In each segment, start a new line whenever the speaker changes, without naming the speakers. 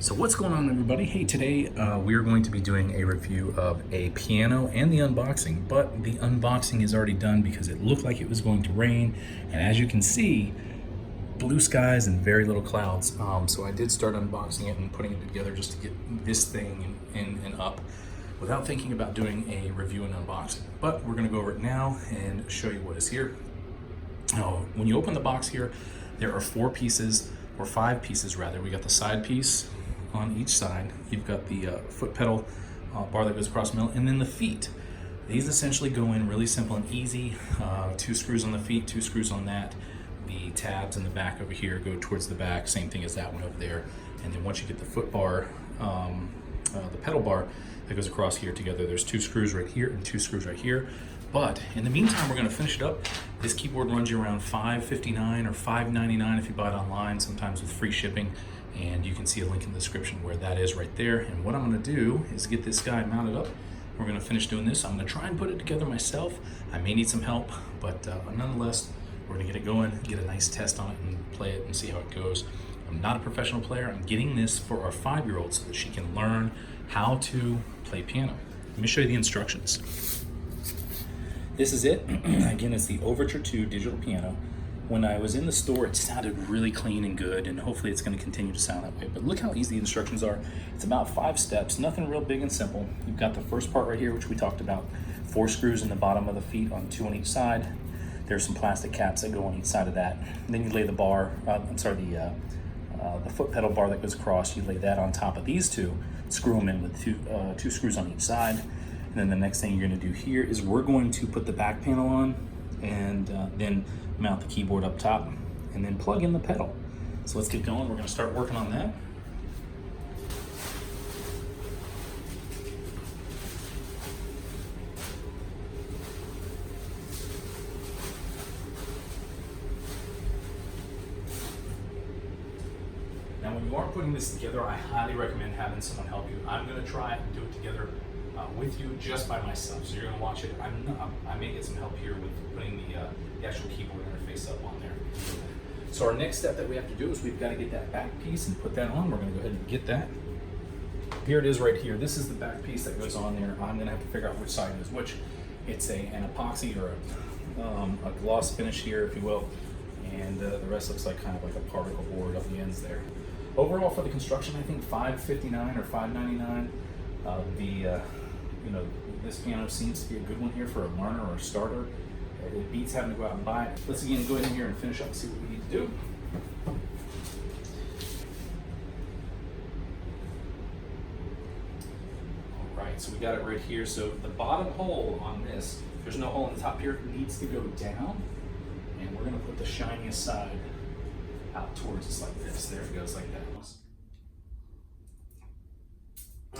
So what's going on, everybody? Hey, today we are going to be doing a review of a piano and the unboxing, but the unboxing is already done because it looked like it was going to rain, and as you can see, blue skies and very little clouds. So I did start unboxing it and putting it together just to get this thing in and up without thinking about doing a review and unboxing. But we're going to go over it now and show you what is here. When you open the box here, there are 4 pieces, or 5 pieces rather. We got the side piece on each side. You've got the foot pedal bar that goes across the middle, and then the feet. These essentially go in really simple and easy. 2 screws on the feet, 2 screws on that. The tabs in the back over here go towards the back, same thing as that one over there. And then once you get the foot bar, the pedal bar that goes across here together, there's 2 screws right here and 2 screws right here. But in the meantime, we're going to finish it up. This keyboard runs you around $5.59 or $5.99 if you buy it online, sometimes with free shipping. And you can see a link in the description where that is right there. And what I'm going to do is get this guy mounted up. We're going to finish doing this. I'm going to try and put it together myself. I may need some help, but nonetheless, we're going to get it going, get a nice test on it, and play it and see how it goes. I'm not a professional player. I'm getting this for our 5-year-old so that she can learn how to play piano. Let me show you the instructions. This is it. Again, it's the Oveture 2 digital piano. When I was in the store, it sounded really clean and good, and hopefully it's going to continue to sound that way. But look how easy the instructions are. It's about 5 steps, nothing real big and simple. You've got the first part right here, which we talked about. 4 screws in the bottom of the feet, on 2 on each side. There's some plastic caps that go on each side of that. And then you lay the bar, the foot pedal bar that goes across, you lay that on top of these 2, screw them in with 2 screws on each side. And then the next thing you're going to do here is we're going to put the back panel on and then mount the keyboard up top and then plug in the pedal. So let's get going. We're going to start working on that. Now, when you are putting this together, I highly recommend having someone help you. I'm going to try and do it together with you just by myself. So you're going to watch it. I may get some help here with putting the actual keyboard interface up on there. So our next step that we have to do is we've got to get that back piece and put that on. We're going to go ahead and get that. Here it is right here. This is the back piece that goes on there. I'm going to have to figure out which side is which. It's an epoxy or a gloss finish here, if you will. And the rest looks like kind of like a particle board up the ends there. Overall for the construction, I think $5.59 or $5.99. This piano seems to be a good one here for a learner or a starter. It beats having to go out and buy it. Let's again go in here and finish up and see what we need to do. All right, so we got it right here. So the bottom hole on this, there's no hole in the top here, it needs to go down. And we're gonna put the shiniest side out towards us like this. There it goes, like that.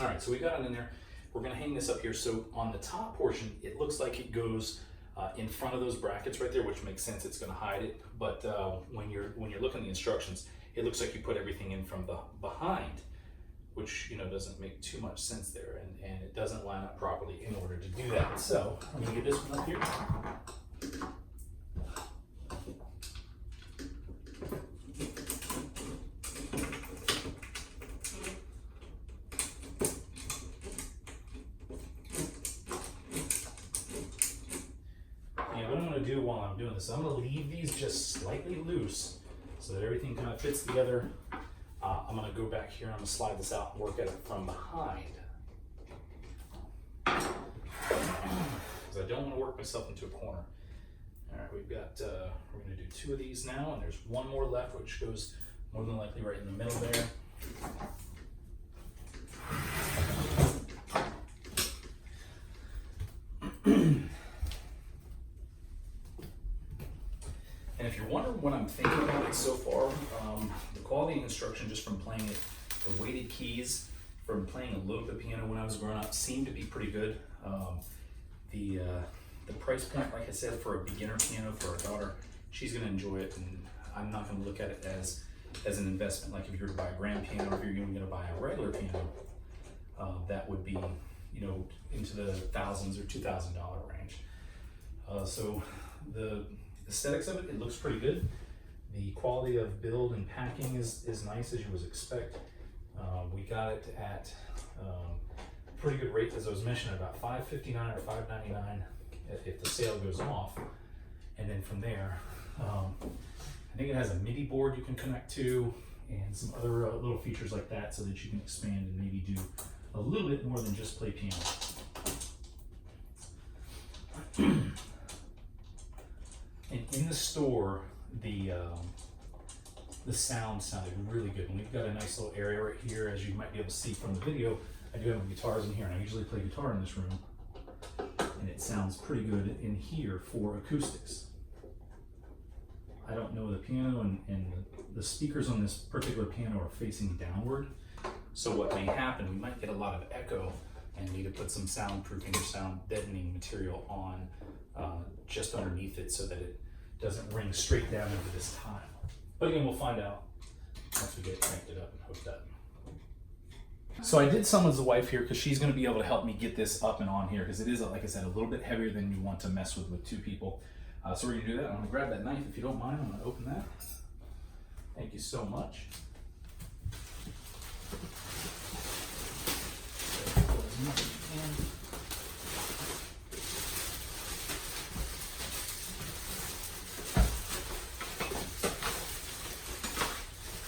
All right, so we got it in there. We're gonna hang this up here. So on the top portion, it looks like it goes in front of those brackets right there, which makes sense, it's gonna hide it. But when you're looking at the instructions, it looks like you put everything in from the behind, which doesn't make too much sense there, and it doesn't line up properly in order to do that. So I'm gonna get this one up here. Do while I'm doing this, I'm going to leave these just slightly loose so that everything kind of fits together. I'm going to go back here, I'm going to slide this out and work at it from behind, because I don't want to work myself into a corner. All right, we've got we're going to do 2 of these now, and there's 1 more left, which goes more than likely right in the middle there. And if you're wondering what I'm thinking about it so far, the quality of instruction just from playing it, the weighted keys from playing a little bit of piano when I was growing up seemed to be pretty good. The price point, like I said, for a beginner piano for our daughter, she's going to enjoy it, and I'm not going to look at it as an investment. Like if you were to buy a grand piano, or if you're even going to buy a regular piano, that would be into the thousands or $2,000 range. So the aesthetics of it, it looks pretty good. The quality of build and packing is nice, as you would expect. We got it at a pretty good rate, as I was mentioning, about $5.59 or $5.99 if the sale goes off. And then from there, I think it has a MIDI board you can connect to and some other little features like that so that you can expand and maybe do a little bit more than just play piano. And in the store, the sound sounded really good. And we've got a nice little area right here, as you might be able to see from the video. I do have my guitars in here, and I usually play guitar in this room. And it sounds pretty good in here for acoustics. I don't know the piano, and the speakers on this particular piano are facing downward. So what may happen, we might get a lot of echo and need to put some soundproofing or sound deadening material on just underneath it so that it doesn't ring straight down into this tile. But again, we'll find out once we get connected up and hooked up. So I did summon the wife here because she's going to be able to help me get this up and on here, because it is, like I said, a little bit heavier than you want to mess with two people. So we're going to do that. I'm going to grab that knife if you don't mind. I'm going to open that. Thank you so much.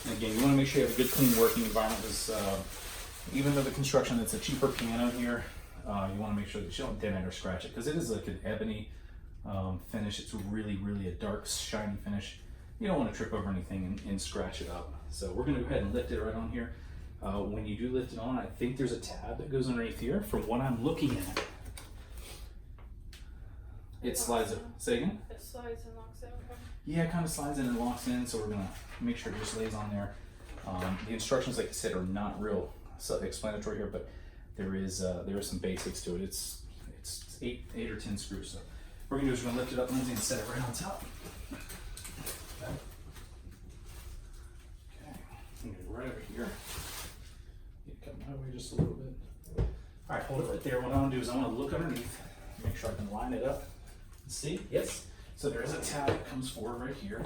And again, you want to make sure you have a good, clean working environment. Because even though the construction, it's a cheaper piano here, you want to make sure that you don't dent it or scratch it, because it is like an ebony finish. It's really, really a dark, shiny finish. You don't want to trip over anything and scratch it up. So we're going to go ahead and lift it right on here. When you do lift it on, I think there's a tab that goes underneath here. From what I'm looking at, it slides it. Say again?
It slides and locks in.
Yeah, it kind of slides in and locks in, so we're going to make sure it just lays on there. The instructions, like I said, are not real self-explanatory here, but there is some basics to it. It's 8 or 10 screws. So what we're going to do is we're going to lift it up, Lindsay, and set it right on top. Okay. I'm going to go right over here. Cut my way just a little bit. All right, hold it right there. What I want to do is I want to look underneath, make sure I can line it up. See? Yes. So there is a tab that comes forward right here.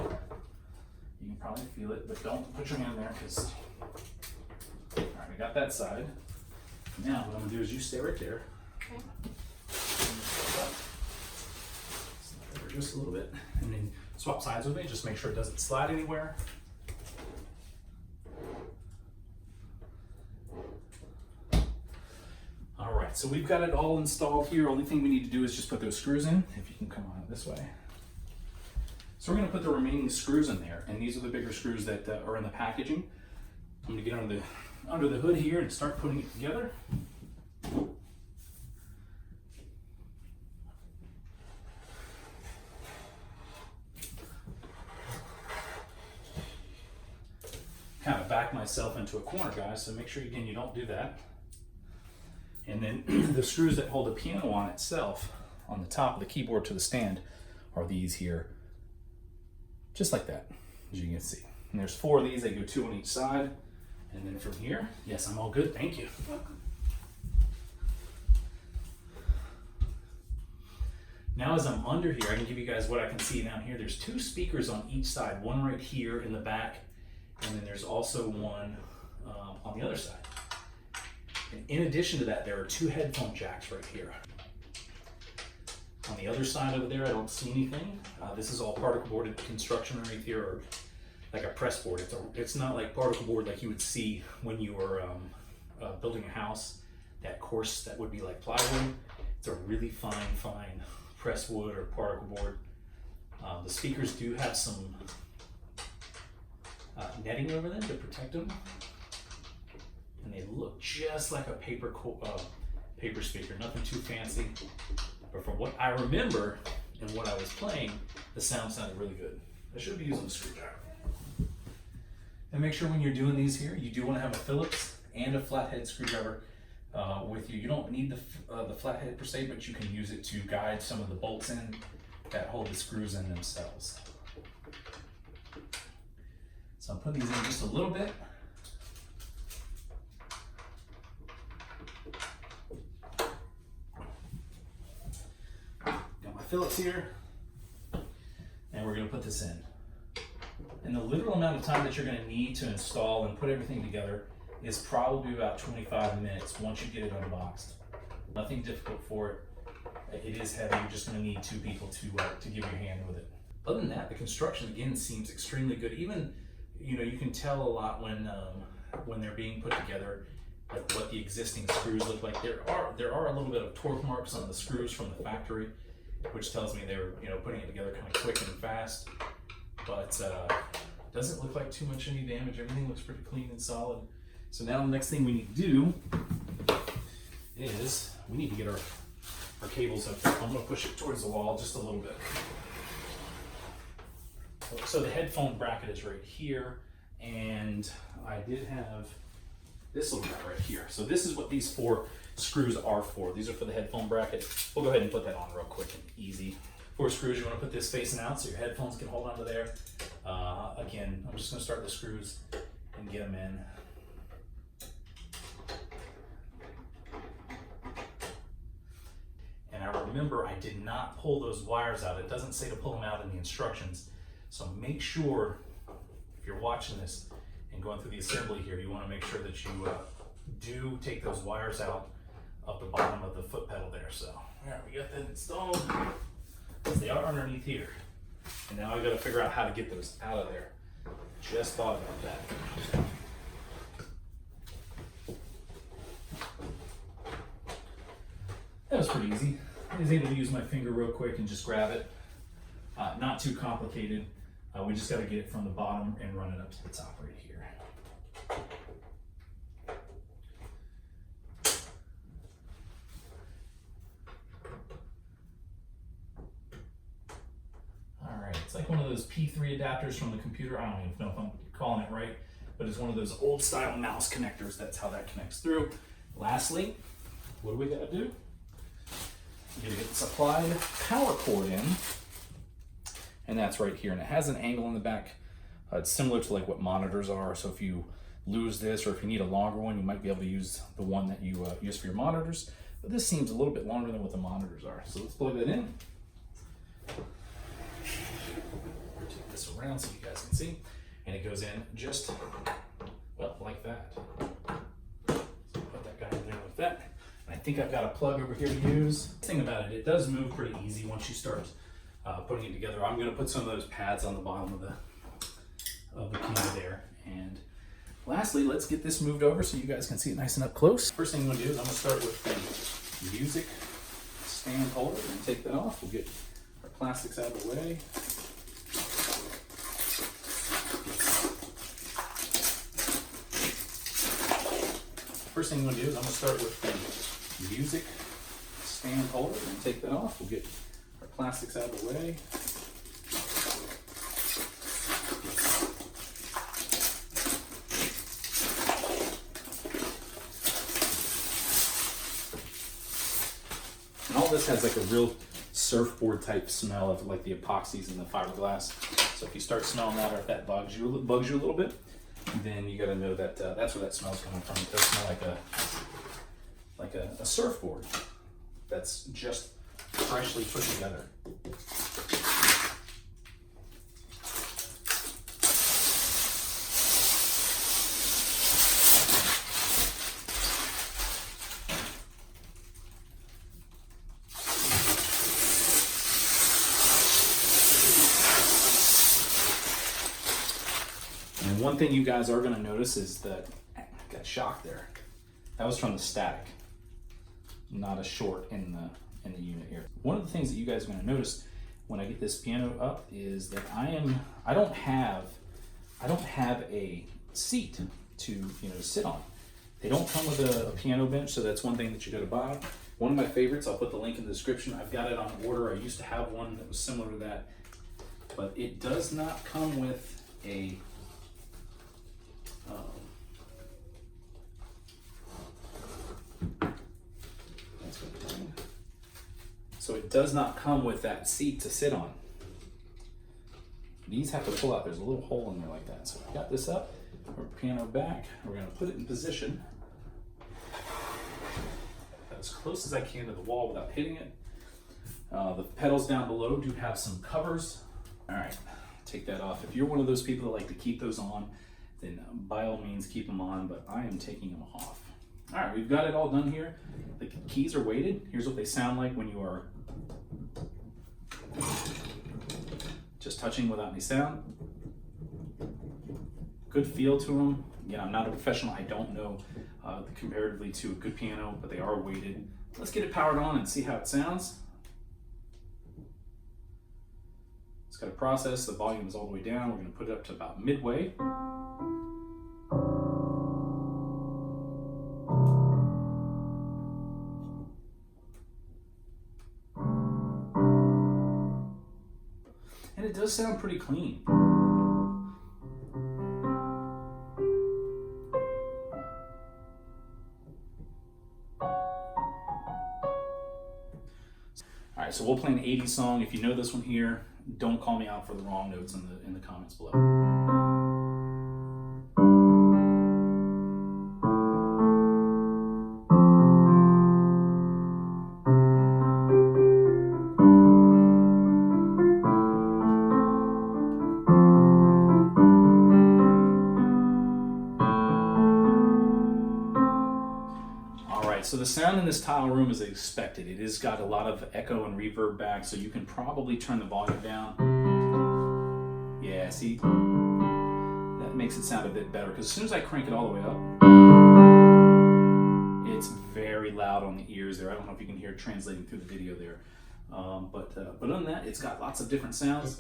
You can probably feel it, but don't put your hand there, because. All right, we got that side. Now what I'm going to do is you stay right there.
Okay.
Slide over just a little bit, and then swap sides with me. Just make sure it doesn't slide anywhere. All right, so we've got it all installed here. Only thing we need to do is just put those screws in. If you can come on this way. So we're going to put the remaining screws in there, and these are the bigger screws that are in the packaging. I'm going to get under the hood here and start putting it together. Kind of back myself into a corner, guys, so make sure, again, you don't do that. And then the screws that hold the piano on itself, on the top of the keyboard to the stand, are these here. Just like that, as you can see. And there's 4 of these, they go 2 on each side. And then from here, yes, I'm all good, thank you.
Welcome.
Now as I'm under here, I can give you guys what I can see down here. There's 2 speakers on each side, one right here in the back, and then there's also one on the other side. And in addition to that, there are 2 headphone jacks right here. On the other side over there, I don't see anything. This is all particle boarded construction underneath here, or like a press board. It's not like particle board like you would see when you were building a house. That course that would be like plywood. It's a really fine press wood or particle board. The speakers do have some netting over them to protect them, and they look just like a paper speaker. Nothing too fancy. But from what I remember and what I was playing, the sound sounded really good. I should be using a screwdriver. And make sure when you're doing these here, you do want to have a Phillips and a flathead screwdriver with you. You don't need the flathead per se, but you can use it to guide some of the bolts in that hold the screws in themselves. So I'm putting these in just a little bit. Phillips here, and we're going to put this in. And the literal amount of time that you're going to need to install and put everything together is probably about 25 minutes once you get it unboxed. Nothing difficult for it. It is heavy. You're just going to need 2 people to give you a hand with it. Other than that, the construction again seems extremely good. Even, you know, you can tell a lot when they're being put together, like what the existing screws look like. There are a little bit of torque marks on the screws from the factory, which tells me they were, you know, putting it together kind of quick and fast. But doesn't look like too much any damage. Everything looks pretty clean and solid. So now the next thing we need to do is we need to get our cables up there. I'm going to push it towards the wall just a little bit. So the headphone bracket is right here, and I did have this little guy right here. So this is what these 4 screws are for. These are for the headphone bracket. We'll go ahead and put that on real quick and easy. 4 screws, you want to put this facing out so your headphones can hold onto there. Again, I'm just going to start the screws and get them in. And I remember I did not pull those wires out. It doesn't say to pull them out in the instructions. So make sure, if you're watching this and going through the assembly here, you want to make sure that you do take those wires out of the bottom of the foot pedal there. So, all right, we got that installed. They are underneath here. And now I've got to figure out how to get those out of there. Just thought about that. That was pretty easy. I was able to use my finger real quick and just grab it. Not too complicated. We just got to get it from the bottom and run it up to the top right here. All right, it's like one of those P3 adapters from the computer. I don't even know if I'm calling it right, but it's one of those old style mouse connectors. That's how that connects through. Lastly, what do we got to do? You gotta get the supplied power cord in, and that's right here. And it has an angle in the back. It's similar to like what monitors are. So if you lose this, or if you need a longer one, you might be able to use the one that you use for your monitors. But this seems a little bit longer than what the monitors are. So let's plug that in. Take this around so you guys can see. And it goes in just, well, like that. So put that guy in there like that. I think I've got a plug over here to use. The thing about it, it does move pretty easy once you start putting it together. I'm gonna put some of those pads on the bottom of the piano there. And lastly, let's get this moved over so you guys can see it nice and up close. First thing I'm gonna do is I'm gonna start with the music stand holder and take that off. We'll get our plastics out of the way. First thing I'm gonna do is I'm gonna start with the music stand holder and take that off. We'll get our plastics out of the way. And all this has like a real surfboard type smell of like the epoxies and the fiberglass. So if you start smelling that, or if that bugs you a little bit, then you got to know that that's where that smell's coming from. It does smell like a surfboard that's just freshly put together. And one thing you guys are going to notice is that I got shock there. That was from the static, not a short in the unit here. One of the things that you guys are going to notice when I get this piano up is that I don't have a seat to sit on. They don't come with a piano bench, so that's one thing that you got to buy. One of my favorites, I'll put the link in the description. I've got it on order. I used to have one that was similar to that, but it does not come with a so it does not come with that seat to sit on. These have to pull out. There's a little hole in there like that. So I got this up, our piano back. We're going to put it in position as close as I can to the wall without hitting it. The pedals down below do have some covers. All right, take that off. If you're one of those people that like to keep those on then by all means keep them on, but I am taking them off. All right, we've got it all done here. The keys are weighted. Here's what they sound like when you are just touching without any sound. Good feel to them. Again, I'm not a professional. I don't know comparatively to a good piano, but they are weighted. Let's get it powered on and see how it sounds. It's got a process. The volume is all the way down. We're going to put it up to about midway. And it does sound pretty clean. All right, so we'll play an 80s song. If you know this one here, don't call me out for the wrong notes in the comments below. So the sound in this tile room is expected. It has got a lot of echo and reverb back, so you can probably turn the volume down. Yeah, see? That makes it sound a bit better, because as soon as I crank it all the way up, it's very loud on the ears there. I don't know if you can hear it translating through the video there. But other than that, it's got lots of different sounds.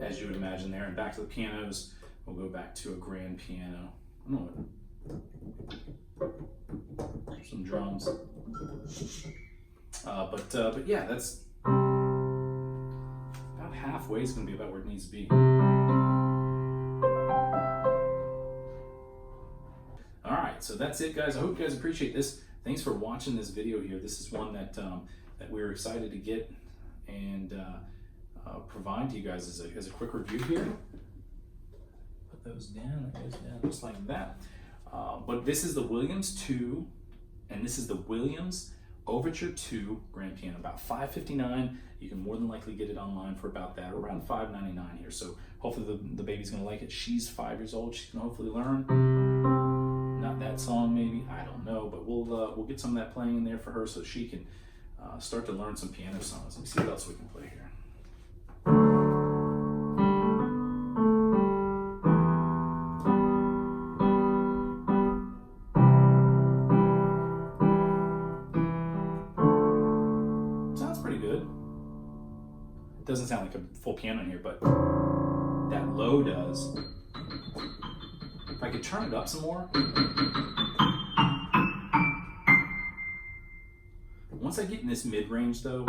As you would imagine there. And back to the pianos, we'll go back to a grand piano. Some drums. But yeah, that's about halfway. It's going to be about where it needs to be. All right, so that's it, guys. I hope you guys appreciate this. Thanks for watching this video here. This is one that that we're excited to get and provide to you guys as a quick review here. Put those down. That goes down just like that. But this is the Willams 2, and this is the Willams Overture 2 grand piano, about $559. You can more than likely get it online for about that, around $599 here. So hopefully the baby's gonna like it. She's 5 years old. She's gonna hopefully learn. Not that song, maybe, I don't know, but we'll get some of that playing in there for her so she can start to learn some piano songs. Let's see what else we can play here. Doesn't sound like a full piano in here, but that low does. If I could turn it up some more. Once I get in this mid-range though,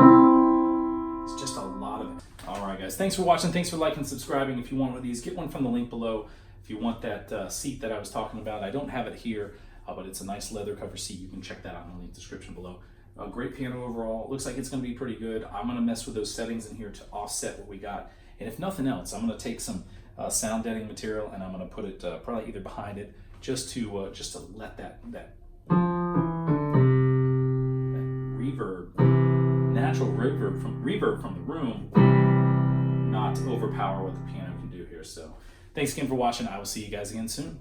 it's just a lot of it. All right, guys, thanks for watching. Thanks for liking, subscribing. If you want one of these, get one from the link below. If you want that seat that I was talking about, I don't have it here, but it's a nice leather cover seat. You can check that out in the link description below. A great piano overall. Looks like it's going to be pretty good. I'm going to mess with those settings in here to offset what we got. And if nothing else, I'm going to take some sound deadening material and I'm going to put it probably either behind it just to let that reverb, natural reverb from the room, not overpower what the piano can do here. So thanks again for watching. I will see you guys again soon.